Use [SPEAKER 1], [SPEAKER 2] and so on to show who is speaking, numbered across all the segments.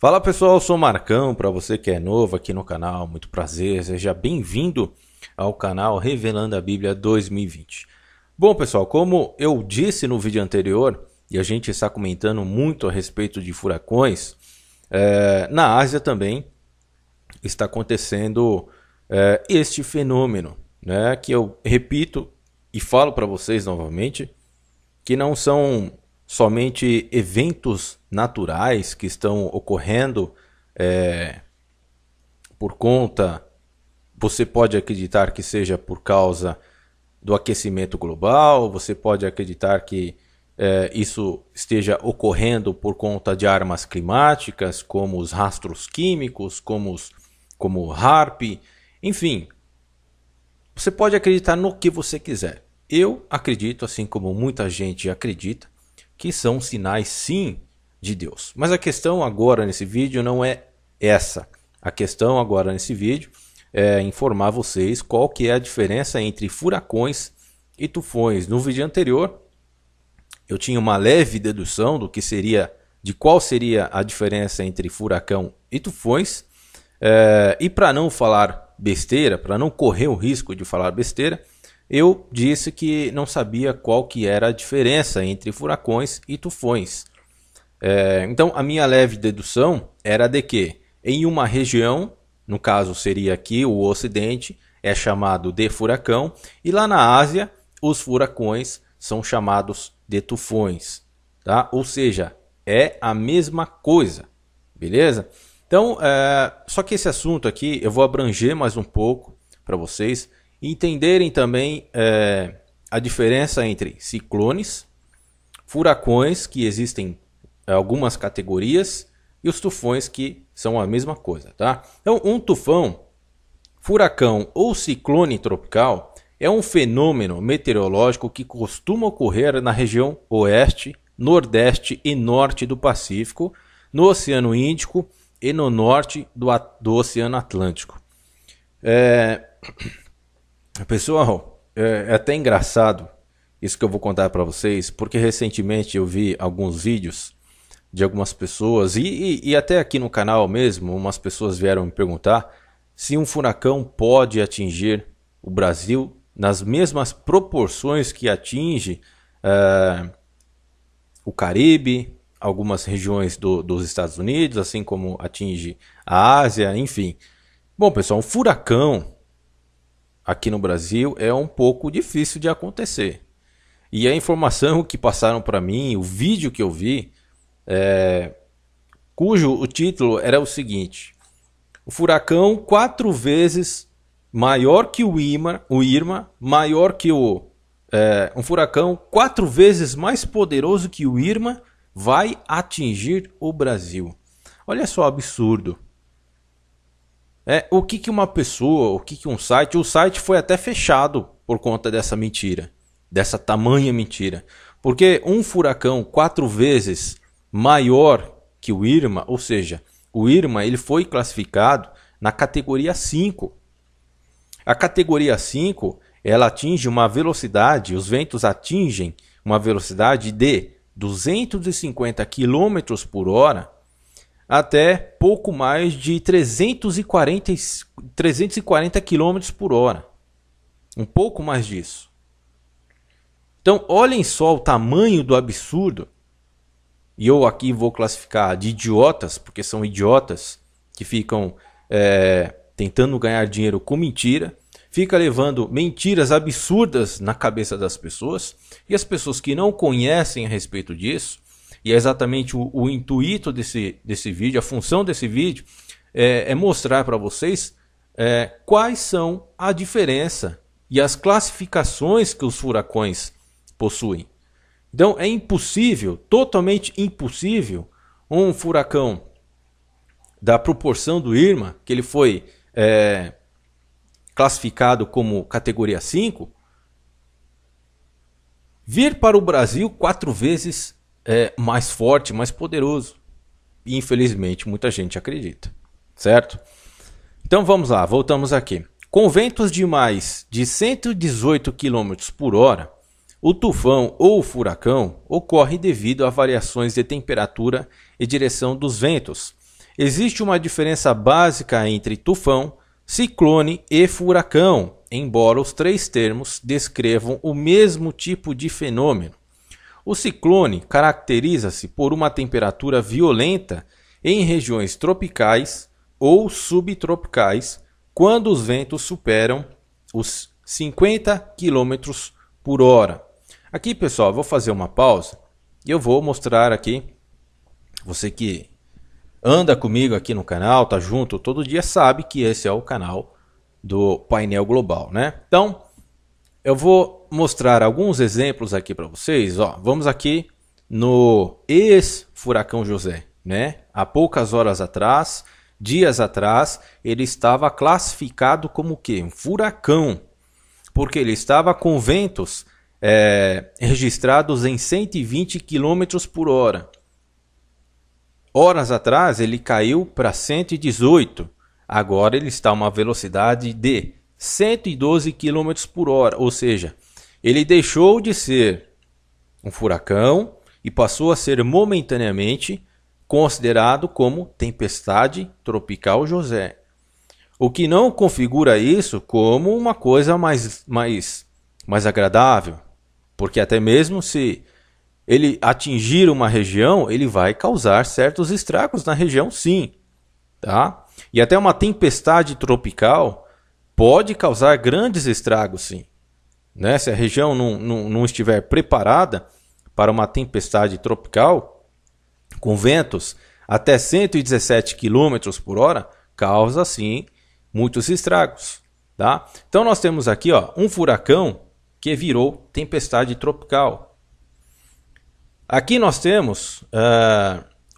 [SPEAKER 1] Fala pessoal, eu sou o Marcão, para você que é novo aqui no canal, muito prazer, seja bem-vindo ao canal Revelando a Bíblia 2020. Bom pessoal, como eu disse no vídeo anterior, e a gente está comentando muito a respeito de furacões, na Ásia também está acontecendo este fenômeno, né, que eu repito e falo para vocês novamente, que não são somente eventos naturais que estão ocorrendo por conta, você pode acreditar que seja por causa do aquecimento global, você pode acreditar que isso esteja ocorrendo por conta de armas climáticas, como os rastros químicos, como o HAARP, enfim, você pode acreditar no que você quiser. Eu acredito, assim como muita gente acredita, que são sinais sim de Deus. Mas a questão agora nesse vídeo não é essa. A questão agora nesse vídeo é informar vocês qual que é a diferença entre furacões e tufões. No vídeo anterior eu tinha uma leve dedução de qual seria a diferença entre furacão e tufões. E para não falar besteira, para não correr o risco de falar besteira, eu disse que não sabia qual que era a diferença entre furacões e tufões. Então a minha leve dedução era de que em uma região, no caso seria aqui o Ocidente, é chamado de furacão, e lá na Ásia os furacões são chamados de tufões, tá? Ou seja, é a mesma coisa, beleza? Então, só que esse assunto aqui eu vou abranger mais um pouco para vocês entenderem também a diferença entre ciclones, furacões, que existem algumas categorias, e os tufões, que são a mesma coisa, tá? Então, um tufão, furacão ou ciclone tropical é um fenômeno meteorológico que costuma ocorrer na região oeste, nordeste e norte do Pacífico, no Oceano Índico e no norte do Oceano Atlântico. Pessoal, é até engraçado isso que eu vou contar para vocês, porque recentemente eu vi alguns vídeos de algumas pessoas, e até aqui no canal mesmo, umas pessoas vieram me perguntar se um furacão pode atingir o Brasil nas mesmas proporções que atinge o Caribe, algumas regiões dos Estados Unidos, assim como atinge a Ásia, enfim. Bom pessoal, um furacão aqui no Brasil é um pouco difícil de acontecer. E a informação que passaram para mim, o vídeo que eu vi, cujo o título era o seguinte: o furacão 4 vezes maior que o Irma, maior que um furacão 4 vezes mais poderoso que o Irma vai atingir o Brasil. Olha só o absurdo. O que uma pessoa, o que um site... O site foi até fechado por conta dessa mentira, dessa tamanha mentira. Porque um furacão 4 vezes maior que o Irma, ou seja, o Irma ele foi classificado na categoria 5. A categoria 5, ela atinge uma velocidade, os ventos atingem uma velocidade de 250 km por hora, até pouco mais de 340 km por hora. Um pouco mais disso. Então, olhem só o tamanho do absurdo. E eu aqui vou classificar de idiotas, porque são idiotas que ficam tentando ganhar dinheiro com mentira. Fica levando mentiras absurdas na cabeça das pessoas. E as pessoas que não conhecem a respeito disso, e é exatamente o intuito desse vídeo, a função desse vídeo, é mostrar para vocês quais são a diferença e as classificações que os furacões possuem. Então é impossível, totalmente impossível, um furacão da proporção do Irma, que ele foi classificado como categoria 5, vir para o Brasil 4 vezes mais forte, mais poderoso. E infelizmente muita gente acredita, certo? Então vamos lá, voltamos aqui. Com ventos de mais de 118 km por hora, o tufão ou furacão ocorre devido a variações de temperatura e direção dos ventos, existe uma diferença básica entre tufão, ciclone e furacão, embora os três termos descrevam o mesmo tipo de fenômeno. O ciclone caracteriza-se por uma temperatura violenta em regiões tropicais ou subtropicais, quando os ventos superam os 50 km por hora. Aqui, pessoal, eu vou fazer uma pausa e eu vou mostrar aqui, você que anda comigo aqui no canal, tá junto todo dia, sabe que esse é o canal do Painel Global, né? Então, eu vou mostrar alguns exemplos aqui para vocês. Ó, vamos aqui no ex-furacão José, né? Há poucas horas atrás, dias atrás, ele estava classificado como o quê? Um furacão, porque ele estava com ventos registrados em 120 km por hora. Horas atrás ele caiu para 118. Agora ele está a uma velocidade de 112 km por hora. Ou seja, ele deixou de ser um furacão e passou a ser momentaneamente considerado como tempestade tropical José. O que não configura isso como uma coisa mais agradável. Porque até mesmo se ele atingir uma região, ele vai causar certos estragos na região, sim. Tá? E até uma tempestade tropical pode causar grandes estragos, sim. Né? Se a região não estiver preparada para uma tempestade tropical, com ventos até 117 km por hora, causa, sim, muitos estragos. Tá? Então nós temos aqui um furacão que virou tempestade tropical. Aqui nós temos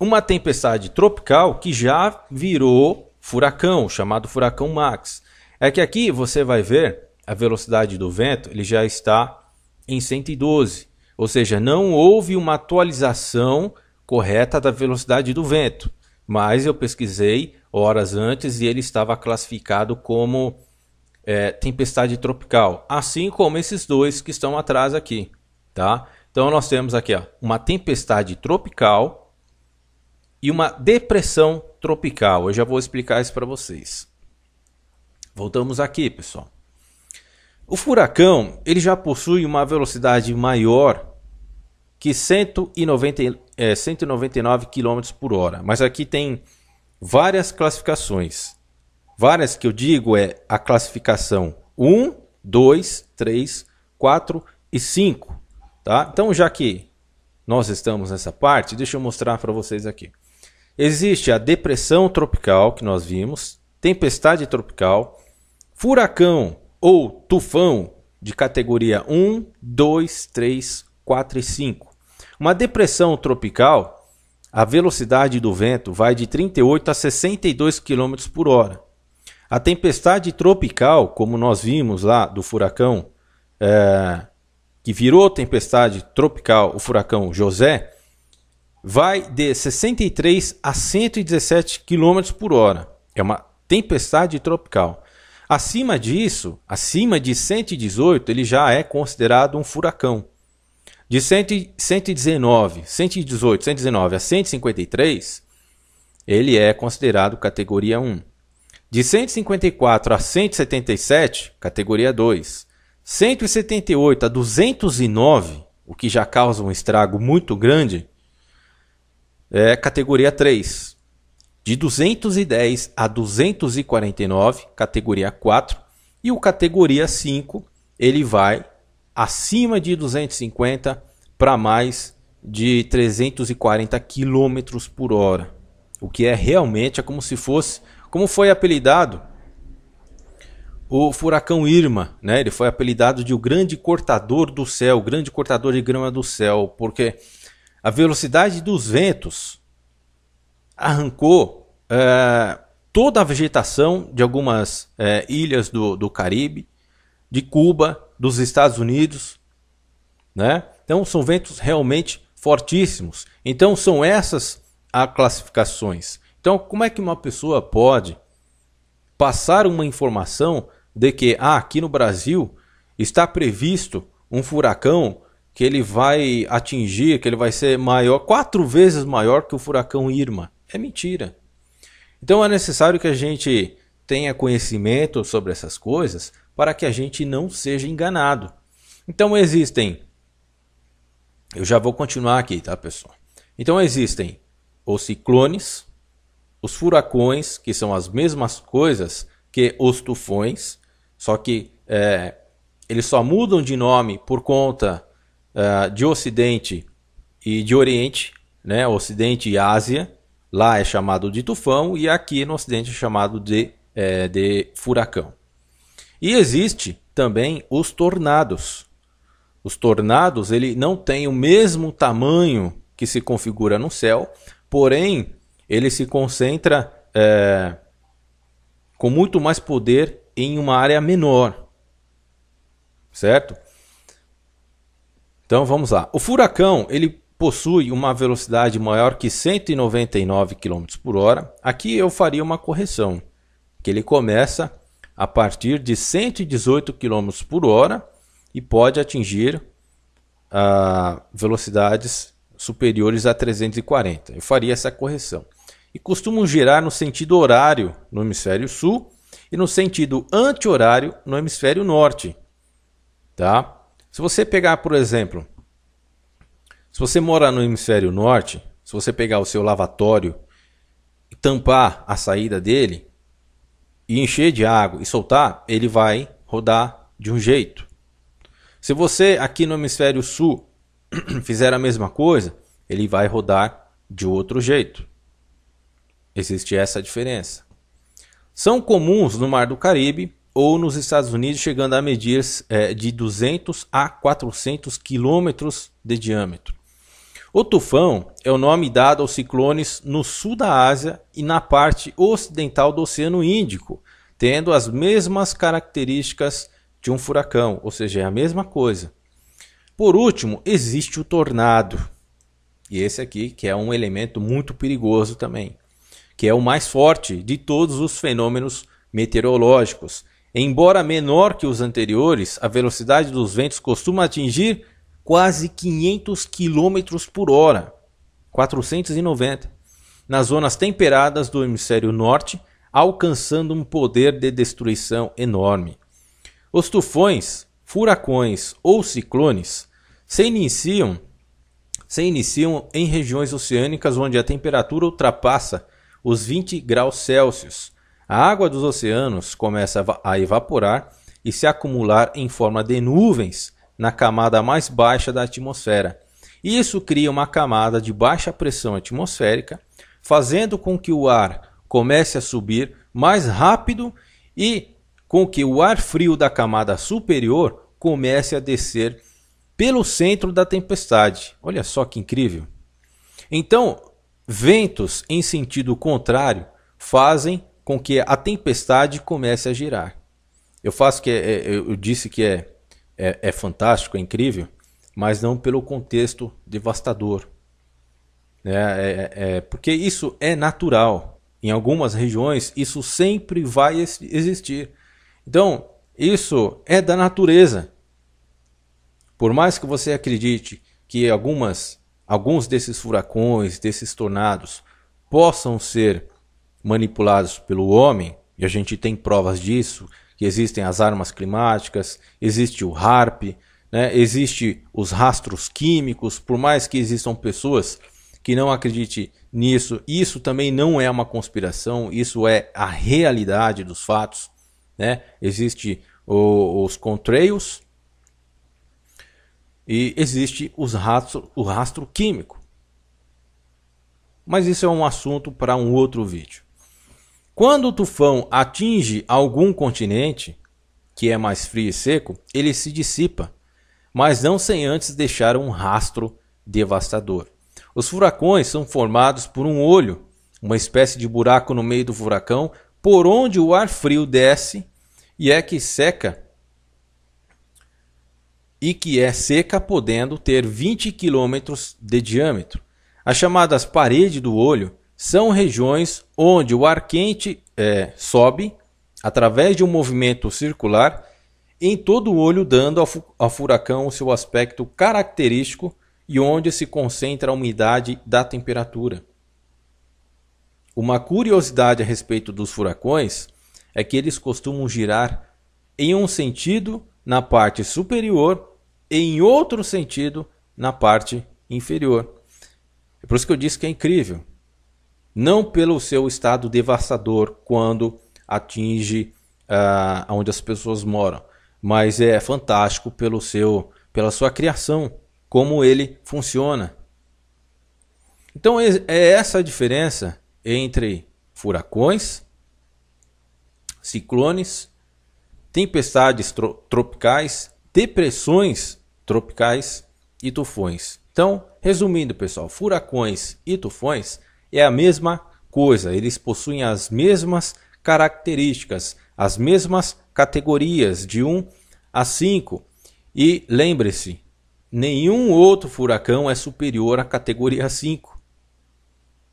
[SPEAKER 1] uma tempestade tropical que já virou furacão, chamado furacão Max. É que aqui você vai ver a velocidade do vento, ele já está em 112. Ou seja, não houve uma atualização correta da velocidade do vento. Mas eu pesquisei horas antes e ele estava classificado como tempestade tropical, assim como esses dois que estão atrás aqui, tá? Então nós temos aqui uma tempestade tropical e uma depressão tropical. Eu já vou explicar isso para vocês. Voltamos aqui, pessoal. O furacão ele já possui uma velocidade maior que 199 km por hora, mas aqui tem várias classificações. Várias que eu digo a classificação 1, 2, 3, 4 e 5. Tá? Então, já que nós estamos nessa parte, deixa eu mostrar para vocês aqui. Existe a depressão tropical, que nós vimos, tempestade tropical, furacão ou tufão de categoria 1, 2, 3, 4 e 5. Uma depressão tropical, a velocidade do vento vai de 38 a 62 km por hora. A tempestade tropical, como nós vimos lá do furacão, que virou tempestade tropical, o furacão José, vai de 63 a 117 km por hora. É uma tempestade tropical. Acima disso, acima de 118, ele já é considerado um furacão. De 119 a 153, ele é considerado categoria 1. De 154 a 177, categoria 2. 178 a 209, o que já causa um estrago muito grande, é categoria 3. De 210 a 249, categoria 4. E o categoria 5, ele vai acima de 250 para mais de 340 km por hora. O que é realmente como se fosse, como foi apelidado o furacão Irma, né? Ele foi apelidado de o grande cortador do céu, o grande cortador de grama do céu, porque a velocidade dos ventos arrancou toda a vegetação de algumas ilhas do Caribe, de Cuba, dos Estados Unidos, né? Então são ventos realmente fortíssimos. Então são essas as classificações. Então como é que uma pessoa pode passar uma informação de que aqui no Brasil está previsto um furacão que ele vai atingir, que ele vai ser maior, 4 vezes maior que o furacão Irma? É mentira. Então é necessário que a gente tenha conhecimento sobre essas coisas para que a gente não seja enganado. Então existem, eu já vou continuar aqui, tá, pessoal? Então existem os ciclones, os furacões, que são as mesmas coisas que os tufões, só que eles só mudam de nome por conta de Ocidente e de Oriente, né? Ocidente e Ásia, lá é chamado de tufão e aqui no Ocidente é chamado de furacão. E existe também os tornados. Os tornados, ele não tem o mesmo tamanho que se configura no céu, porém ele se concentra com muito mais poder em uma área menor, certo? Então vamos lá. O furacão, ele possui uma velocidade maior que 199 km por hora. Aqui eu faria uma correção, que ele começa a partir de 118 km por hora e pode atingir velocidades superiores a 340. Eu faria essa correção. E costumam girar no sentido horário no hemisfério sul e no sentido anti-horário no hemisfério norte. Tá? Se você pegar, por exemplo, se você mora no hemisfério norte, se você pegar o seu lavatório e tampar a saída dele e encher de água e soltar, ele vai rodar de um jeito. Se você aqui no hemisfério sul fizer a mesma coisa, ele vai rodar de outro jeito. Existe essa diferença. São comuns no Mar do Caribe ou nos Estados Unidos, chegando a medir de 200 a 400 quilômetros de diâmetro. O tufão é o nome dado aos ciclones no sul da Ásia e na parte ocidental do Oceano Índico, tendo as mesmas características de um furacão, ou seja, é a mesma coisa. Por último, existe o tornado, e esse aqui que é um elemento muito perigoso também, que é o mais forte de todos os fenômenos meteorológicos. Embora menor que os anteriores, a velocidade dos ventos costuma atingir quase 500 km por hora, 490, nas zonas temperadas do hemisfério norte, alcançando um poder de destruição enorme. Os tufões, furacões ou ciclones se iniciam em regiões oceânicas onde a temperatura ultrapassa os 20 graus Celsius. A água dos oceanos começa a evaporar e se acumular em forma de nuvens na camada mais baixa da atmosfera. Isso cria uma camada de baixa pressão atmosférica, fazendo com que o ar comece a subir mais rápido e com que o ar frio da camada superior comece a descer pelo centro da tempestade. Olha só que incrível! Então, ventos em sentido contrário fazem com que a tempestade comece a girar. Eu disse que é fantástico, é incrível, mas não pelo contexto devastador. Porque isso é natural. Em algumas regiões, isso sempre vai existir. Então, isso é da natureza. Por mais que você acredite que alguns desses furacões, desses tornados, possam ser manipulados pelo homem, e a gente tem provas disso, que existem as armas climáticas, existe o HAARP, né? Existe os rastros químicos, por mais que existam pessoas que não acreditem nisso, isso também não é uma conspiração, isso é a realidade dos fatos, né? Existe os contrails e existe o rastro químico. Mas isso é um assunto para um outro vídeo. Quando o tufão atinge algum continente, que é mais frio e seco, ele se dissipa, mas não sem antes deixar um rastro devastador. Os furacões são formados por um olho, uma espécie de buraco no meio do furacão, por onde o ar frio desce e que é seca, podendo ter 20 km de diâmetro. As chamadas paredes do olho são regiões onde o ar quente sobe através de um movimento circular em todo o olho, dando ao furacão o seu aspecto característico e onde se concentra a umidade da temperatura. Uma curiosidade a respeito dos furacões é que eles costumam girar em um sentido na parte superior e em outro sentido na parte inferior. É por isso que eu disse que é incrível. Não pelo seu estado devastador quando atinge onde as pessoas moram, mas é fantástico pela sua criação, como ele funciona. Então é essa a diferença entre furacões, ciclones, tempestades tropicais, depressões tropicais e tufões. Então, resumindo, pessoal, furacões e tufões é a mesma coisa, eles possuem as mesmas características, as mesmas categorias de 1 a 5. E lembre-se, nenhum outro furacão é superior à categoria 5.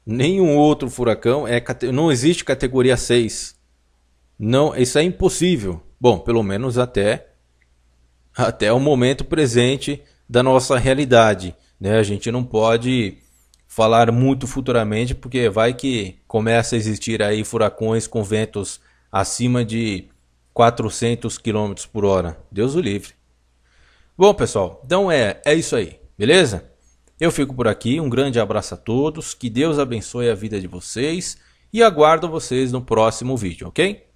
[SPEAKER 1] Nenhum outro furacão não existe categoria 6. Não, isso é impossível. Bom, pelo menos até o momento presente da nossa realidade, né? A gente não pode falar muito futuramente, porque vai que começa a existir aí furacões com ventos acima de 400 km por hora. Deus o livre. Bom, pessoal, então é isso aí, beleza? Eu fico por aqui, um grande abraço a todos, que Deus abençoe a vida de vocês e aguardo vocês no próximo vídeo, ok?